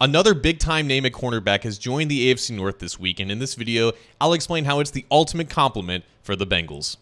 Another big-time name at cornerback has joined the AFC North this week, and in this video, I'll explain how it's the ultimate compliment for the Bengals.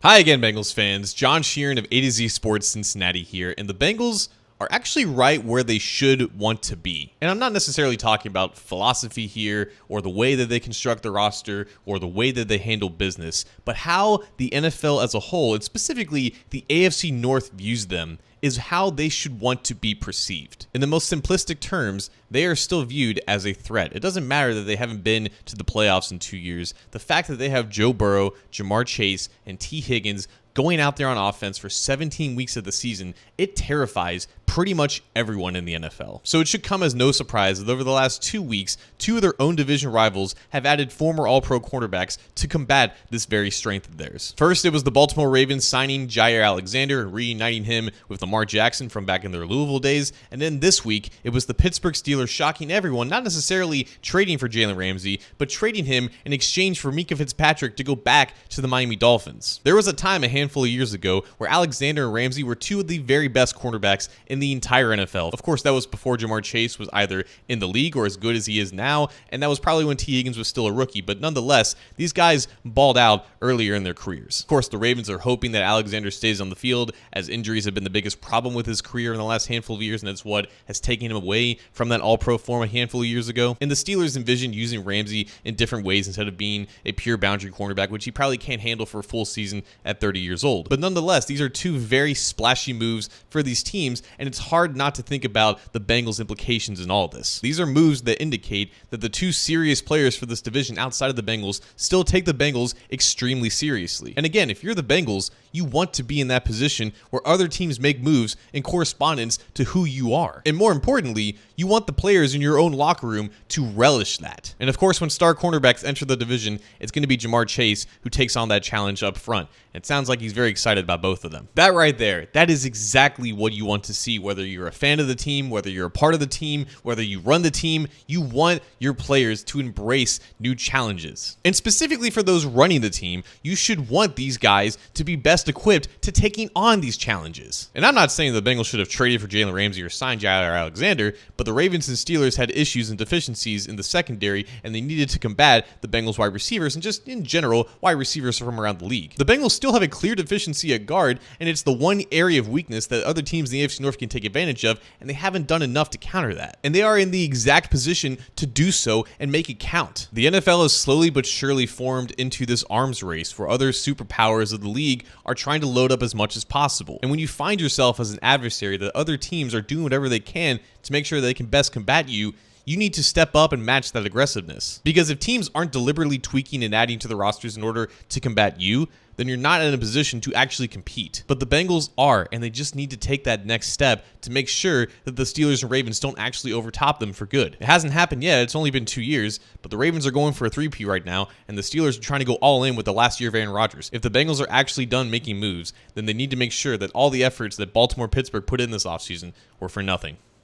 Hi again, Bengals fans. John Sheeran of A to Z Sports Cincinnati here, and the Bengals are actually right where they should want to be. And I'm not necessarily talking about philosophy here or the way that they construct the roster or the way that they handle business, but how the NFL as a whole, and specifically the AFC North, views them is how they should want to be perceived. In the most simplistic terms, they are still viewed as a threat. It doesn't matter that they haven't been to the playoffs in 2 years. The fact that they have Joe Burrow, Jamar Chase, and T. Higgins going out there on offense for 17 weeks of the season, it terrifies pretty much everyone in the NFL. So it should come as no surprise that over the last 2 weeks, two of their own division rivals have added former All-Pro cornerbacks to combat this very strength of theirs. First, it was the Baltimore Ravens signing Jaire Alexander and reuniting him with Lamar Jackson from back in their Louisville days. And then this week, it was the Pittsburgh Steelers shocking everyone, not necessarily trading for Jalen Ramsey, but trading him in exchange for Minkah Fitzpatrick to go back to the Miami Dolphins. There was a time a handful of years ago where Alexander and Ramsey were two of the very best cornerbacks in the entire NFL. Of course, that was before Jamar Chase was either in the league or as good as he is now, and that was probably when T. Higgins was still a rookie, but nonetheless, these guys balled out earlier in their careers. Of course, the Ravens are hoping that Alexander stays on the field, as injuries have been the biggest problem with his career in the last handful of years, and it's what has taken him away from that All-Pro form a handful of years ago. And the Steelers envisioned using Ramsey in different ways instead of being a pure boundary cornerback, which he probably can't handle for a full season at 30 years old. But nonetheless, these are two very splashy moves for these teams, and it's hard not to think about the Bengals' implications in all this. These are moves that indicate that the two serious players for this division outside of the Bengals still take the Bengals extremely seriously. And again, if you're the Bengals, you want to be in that position where other teams make moves in correspondence to who you are. And more importantly, you want the players in your own locker room to relish that. And of course, when star cornerbacks enter the division, it's going to be Jamar Chase who takes on that challenge up front. It sounds like he's very excited about both of them. That right there, that is exactly what you want to see, whether you're a fan of the team, whether you're a part of the team, whether you run the team. You want your players to embrace new challenges. And specifically for those running the team, you should want these guys to be best equipped to taking on these challenges. And I'm not saying the Bengals should have traded for Jalen Ramsey or signed Jaire Alexander, but the Ravens and Steelers had issues and deficiencies in the secondary, and they needed to combat the Bengals wide receivers and just in general wide receivers from around the league. The Bengals still have a clear deficiency at guard, and it's the one area of weakness that other teams in the AFC North can take advantage of, and they haven't done enough to counter that. And they are in the exact position to do so and make it count. The NFL has slowly but surely formed into this arms race where other superpowers of the league are trying to load up as much as possible. And when you find yourself as an adversary that other teams are doing whatever they can to make sure they can best combat you, you need to step up and match that aggressiveness. Because if teams aren't deliberately tweaking and adding to the rosters in order to combat you, then you're not in a position to actually compete. But the Bengals are, and they just need to take that next step to make sure that the Steelers and Ravens don't actually overtop them for good. It hasn't happened yet, it's only been 2 years, but the Ravens are going for a 3P right now, and the Steelers are trying to go all in with the last year of Aaron Rodgers. If the Bengals are actually done making moves, then they need to make sure that all the efforts that Baltimore, Pittsburgh put in this offseason were for nothing.